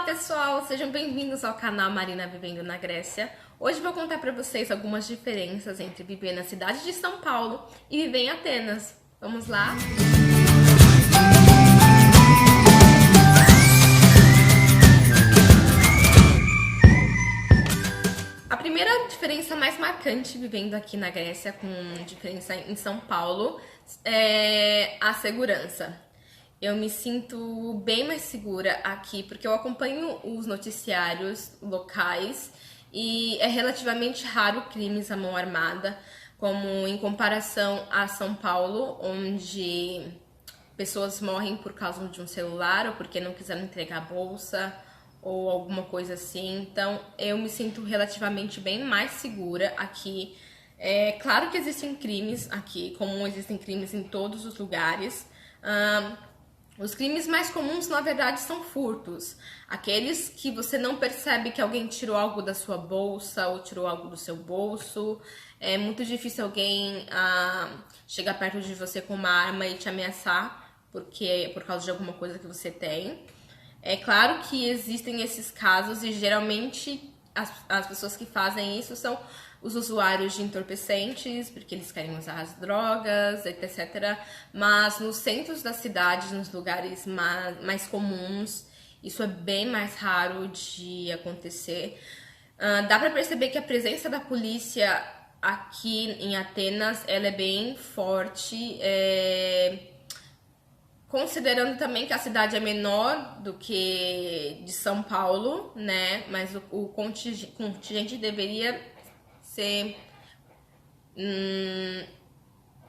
pessoal, sejam bem-vindos ao canal Marina Vivendo na Grécia. Hoje vou contar para vocês algumas diferenças entre viver na cidade de São Paulo e viver em Atenas. Vamos lá? A primeira diferença mais marcante vivendo aqui na Grécia, com diferença em São Paulo, é a segurança. Eu me sinto bem mais segura aqui porque eu acompanho os noticiários locais e é relativamente raro crimes à mão armada, como em comparação a São Paulo, onde pessoas morrem por causa de um celular ou porque não quiseram entregar a bolsa ou alguma coisa assim. Então eu me sinto relativamente bem mais segura aqui. É claro que existem crimes aqui, como existem crimes em todos os lugares. Os crimes mais comuns, na verdade, são furtos. Aqueles que você não percebe que alguém tirou algo da sua bolsa ou tirou algo do seu bolso. É muito difícil alguém chegar perto de você com uma arma e te ameaçar por causa de alguma coisa que você tem. É claro que existem esses casos e geralmente as pessoas que fazem isso são os usuários de entorpecentes, porque eles querem usar as drogas, etc. Mas nos centros das cidades, nos lugares mais comuns, isso é bem mais raro de acontecer. Dá para perceber que a presença da polícia aqui em Atenas, ela é bem forte, considerando também que a cidade é menor do que de São Paulo, né? Mas o contingente deveria ser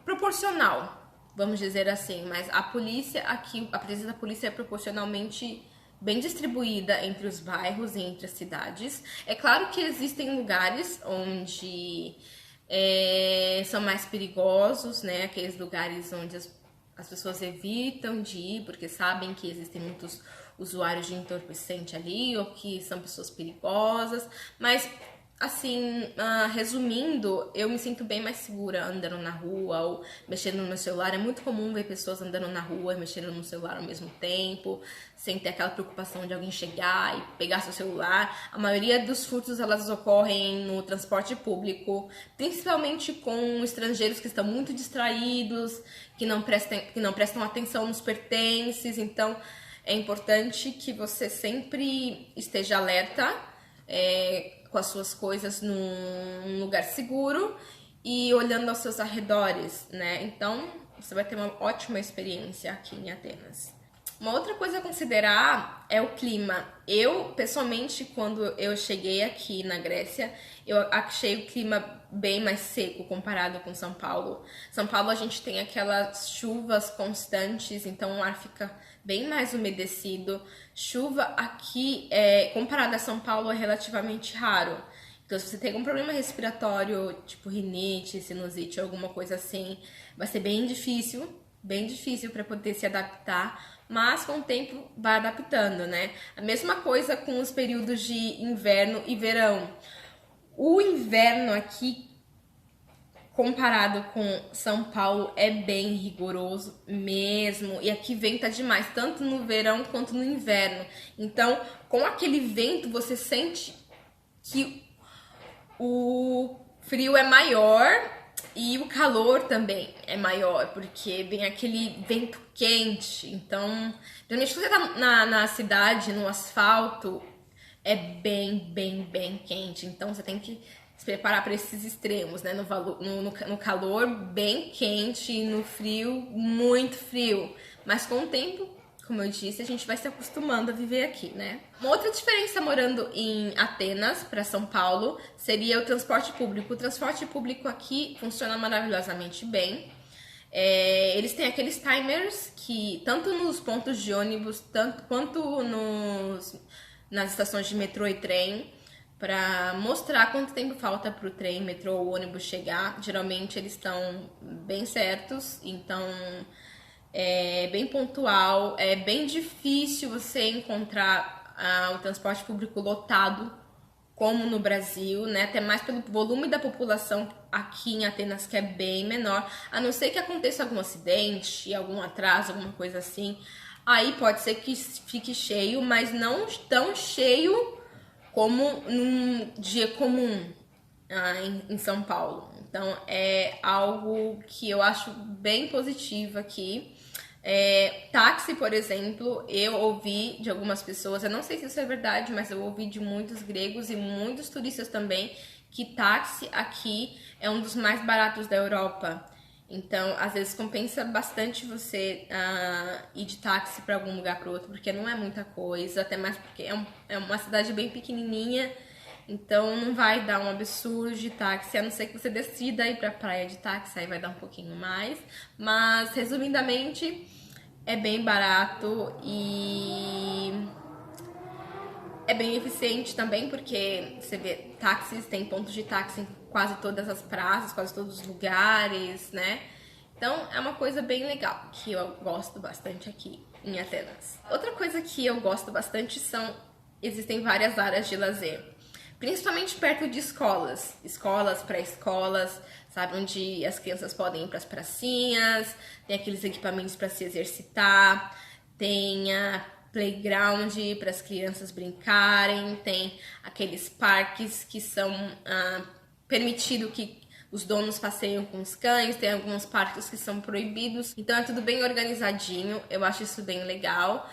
proporcional, vamos dizer assim. Mas a polícia aqui, a presença da polícia é proporcionalmente bem distribuída entre os bairros e entre as cidades. É claro que existem lugares onde são mais perigosos, né? Aqueles lugares onde as pessoas evitam de ir porque sabem que existem muitos usuários de entorpecente ali ou que são pessoas perigosas, mas assim, resumindo, eu me sinto bem mais segura andando na rua ou mexendo no meu celular. É muito comum ver pessoas andando na rua e mexendo no celular ao mesmo tempo, sem ter aquela preocupação de alguém chegar e pegar seu celular. A maioria dos furtos, elas ocorrem no transporte público, principalmente com estrangeiros que estão muito distraídos, que não prestam atenção nos pertences. Então, é importante que você sempre esteja alerta, com as suas coisas num lugar seguro e olhando aos seus arredores, né? Então, você vai ter uma ótima experiência aqui em Atenas. Uma outra coisa a considerar é o clima. Eu, pessoalmente, quando eu cheguei aqui na Grécia, eu achei o clima bem mais seco comparado com São Paulo. São Paulo a gente tem aquelas chuvas constantes, então o ar fica bem mais umedecido. Chuva aqui, comparado a São Paulo, é relativamente raro. Então, se você tem algum problema respiratório, tipo rinite, sinusite, alguma coisa assim, vai ser bem difícil para poder se adaptar, mas com o tempo vai adaptando, né? A mesma coisa com os períodos de inverno e verão. O inverno aqui, comparado com São Paulo, é bem rigoroso mesmo. E aqui venta demais, tanto no verão quanto no inverno. Então, com aquele vento, você sente que o frio é maior e o calor também é maior, porque vem aquele vento quente. Então, geralmente quando você tá na cidade, no asfalto, é bem quente. Então, você tem que se preparar para esses extremos, né? No calor, bem quente, e no frio, muito frio. Mas com o tempo, como eu disse, a gente vai se acostumando a viver aqui, né? Uma outra diferença morando em Atenas para São Paulo seria o transporte público. O transporte público aqui funciona maravilhosamente bem. Eles têm aqueles timers que, tanto nos pontos de ônibus, quanto nas estações de metrô e trem, para mostrar quanto tempo falta para o trem, metrô ou ônibus chegar. Geralmente eles estão bem certos, então é bem pontual. É bem difícil você encontrar o transporte público lotado como no Brasil, né? Até mais pelo volume da população aqui em Atenas, que é bem menor. A não ser que aconteça algum acidente, algum atraso, alguma coisa assim, aí pode ser que fique cheio, mas não tão cheio como num dia comum em São Paulo. Então é algo que eu acho bem positivo aqui. Táxi, por exemplo, eu ouvi de algumas pessoas, eu não sei se isso é verdade, mas eu ouvi de muitos gregos e muitos turistas também, que táxi aqui é um dos mais baratos da Europa. Então, às vezes compensa bastante você ir de táxi para algum lugar para outro, porque não é muita coisa, até mais porque é uma cidade bem pequenininha, então não vai dar um absurdo de táxi, a não ser que você decida ir pra praia de táxi, aí vai dar um pouquinho mais. Mas, resumidamente, é bem barato e é bem eficiente também, porque você vê táxis, tem pontos de táxi em quase todas as praças, quase todos os lugares, né? Então é uma coisa bem legal, que eu gosto bastante aqui em Atenas. Outra coisa que eu gosto bastante existem várias áreas de lazer. Principalmente perto de escolas, pré-escolas, sabe, onde as crianças podem ir para as pracinhas, tem aqueles equipamentos para se exercitar, tem a playground para as crianças brincarem, tem aqueles parques que são permitido que os donos passeiam com os cães, tem alguns parques que são proibidos, então é tudo bem organizadinho, eu acho isso bem legal.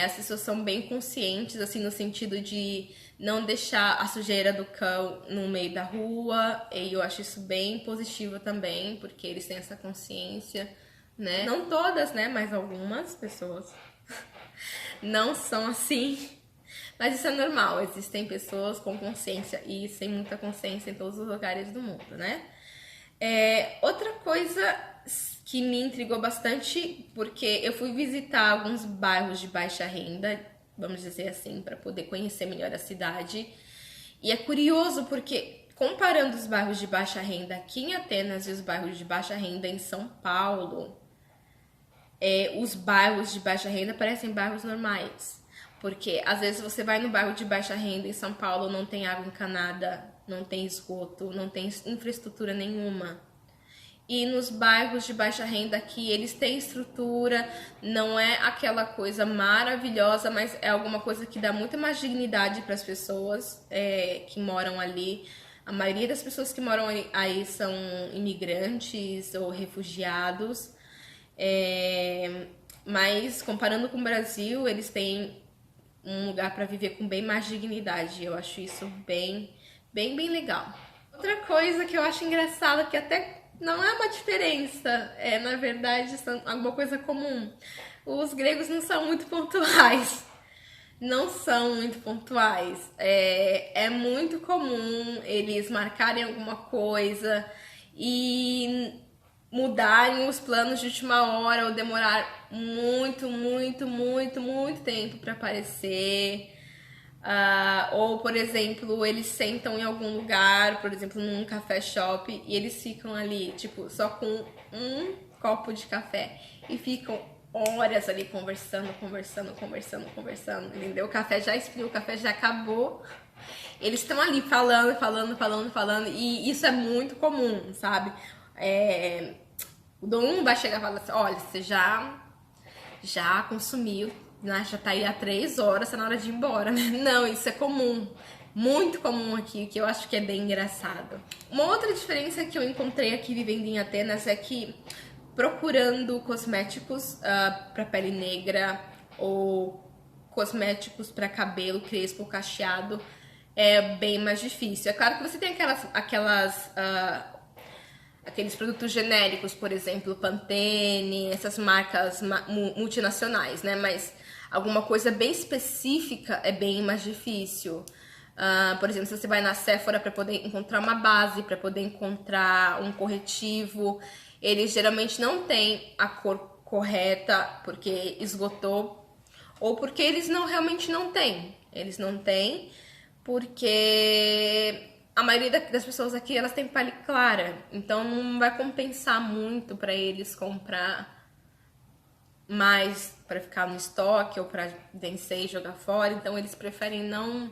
As pessoas são bem conscientes, assim, no sentido de não deixar a sujeira do cão no meio da rua, e eu acho isso bem positivo também, porque eles têm essa consciência, né? Não todas, né, mas algumas pessoas não são assim, mas isso é normal, existem pessoas com consciência e sem muita consciência em todos os lugares do mundo, né? Outra coisa que me intrigou bastante, porque eu fui visitar alguns bairros de baixa renda, vamos dizer assim, para poder conhecer melhor a cidade. E é curioso porque, comparando os bairros de baixa renda aqui em Atenas e os bairros de baixa renda em São Paulo, os bairros de baixa renda parecem bairros normais. Porque às vezes você vai no bairro de baixa renda em São Paulo, não tem água encanada, não tem esgoto, não tem infraestrutura nenhuma. E nos bairros de baixa renda aqui, eles têm estrutura, não é aquela coisa maravilhosa, mas é alguma coisa que dá muita mais dignidade para as pessoas que moram ali. A maioria das pessoas que moram aí são imigrantes ou refugiados. Mas comparando com o Brasil, eles têm um lugar para viver com bem mais dignidade. Eu acho isso bem legal. Outra coisa que eu acho engraçada, que até não é uma diferença, na verdade, são alguma coisa comum. Os gregos não são muito pontuais. Não são muito pontuais. É muito comum eles marcarem alguma coisa e mudarem os planos de última hora ou demorar muito tempo para aparecer. Ou, por exemplo, eles sentam em algum lugar, por exemplo, num café shop, e eles ficam ali, tipo, só com um copo de café e ficam horas ali conversando, entendeu? O café já esfriou, o café já acabou. Eles estão ali falando, e isso é muito comum, sabe? O dono vai chegar e falar assim: olha, você já consumiu, né? Já tá aí há 3 horas, tá na hora de ir embora, né? Não, isso é comum, muito comum aqui, que eu acho que é bem engraçado. Uma outra diferença que eu encontrei aqui vivendo em Atenas é que, procurando cosméticos para pele negra ou cosméticos para cabelo crespo ou cacheado, é bem mais difícil. É claro que você tem aqueles produtos genéricos, por exemplo, Pantene, essas marcas multinacionais, né? Mas alguma coisa bem específica é bem mais difícil. Por exemplo, se você vai na Sephora para poder encontrar uma base, para poder encontrar um corretivo, eles geralmente não têm a cor correta porque esgotou, ou porque eles realmente não têm. Eles não têm porque a maioria das pessoas aqui, elas têm pele clara, então não vai compensar muito para eles comprar mais para ficar no estoque ou para vencer e jogar fora, então eles preferem não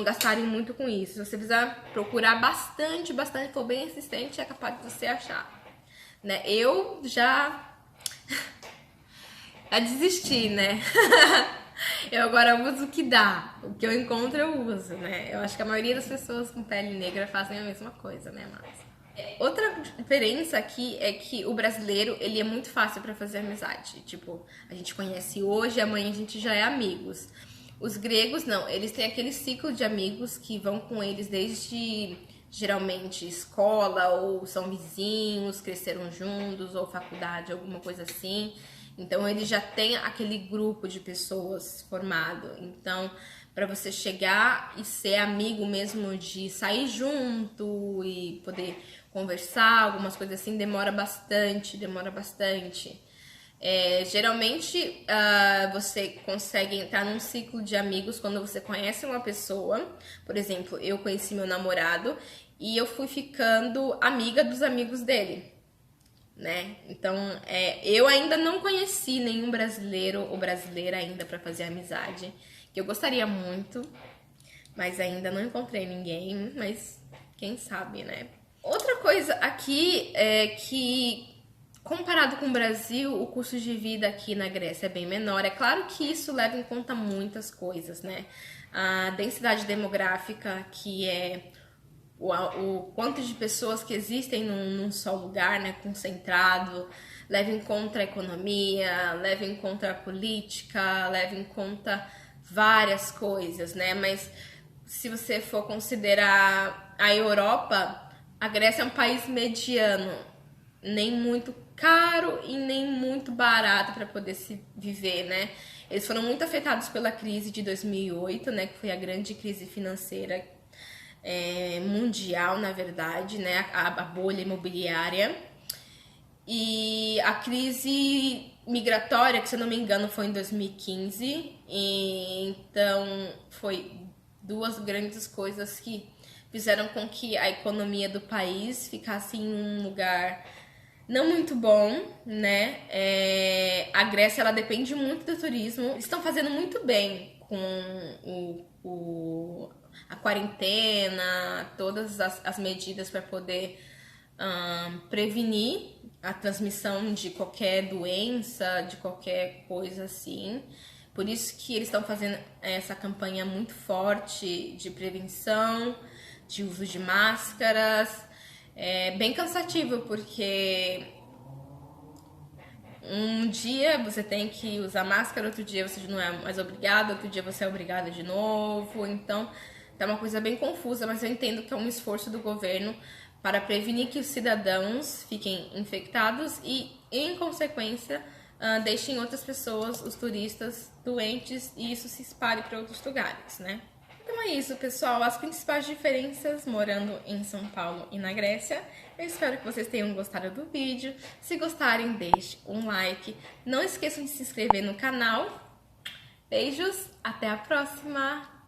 gastarem muito com isso. Se você precisar procurar bastante, for bem insistente, é capaz de você achar, né? Eu a desistir, né? Eu agora uso o que dá, o que eu encontro eu uso, né? Eu acho que a maioria das pessoas com pele negra fazem a mesma coisa, né, mas... Outra diferença aqui é que o brasileiro, ele é muito fácil pra fazer amizade. Tipo, a gente conhece hoje, amanhã a gente já é amigos. Os gregos, não, eles têm aquele ciclo de amigos que vão com eles desde, geralmente, escola, ou são vizinhos, cresceram juntos, ou faculdade, alguma coisa assim. Então, ele já tem aquele grupo de pessoas formado. Então, para você chegar e ser amigo mesmo de sair junto e poder conversar, algumas coisas assim, demora bastante, demora bastante. Geralmente, você consegue entrar num ciclo de amigos quando você conhece uma pessoa. Por exemplo, eu conheci meu namorado e eu fui ficando amiga dos amigos dele, né? Então, eu ainda não conheci nenhum brasileiro ou brasileira ainda para fazer amizade, que eu gostaria muito, mas ainda não encontrei ninguém, mas quem sabe, né? Outra coisa aqui é que, comparado com o Brasil, o custo de vida aqui na Grécia é bem menor. É claro que isso leva em conta muitas coisas, né? A densidade demográfica, que é o quanto de pessoas que existem num só lugar, né, concentrado, leva em conta a economia, leva em conta a política, leva em conta várias coisas, né? Mas se você for considerar a Europa, a Grécia é um país mediano, nem muito caro e nem muito barato para poder se viver, né? Eles foram muito afetados pela crise de 2008, né, que foi a grande crise financeira mundial, na verdade, né, a bolha imobiliária. E a crise migratória, que se eu não me engano foi em 2015, e então foi duas grandes coisas que fizeram com que a economia do país ficasse em um lugar não muito bom, né? A Grécia, ela depende muito do turismo. Eles estão fazendo muito bem com a quarentena, todas as medidas para poder prevenir a transmissão de qualquer doença, de qualquer coisa assim. Por isso que eles estão fazendo essa campanha muito forte de prevenção, de uso de máscaras. É bem cansativo, porque um dia você tem que usar máscara, outro dia você não é mais obrigado, outro dia você é obrigado de novo. Então, tá uma coisa bem confusa, mas eu entendo que é um esforço do governo para prevenir que os cidadãos fiquem infectados e, em consequência, deixem outras pessoas, os turistas, doentes, e isso se espalhe para outros lugares, né? Então é isso, pessoal. As principais diferenças morando em São Paulo e na Grécia. Eu espero que vocês tenham gostado do vídeo. Se gostarem, deixe um like. Não esqueçam de se inscrever no canal. Beijos, até a próxima!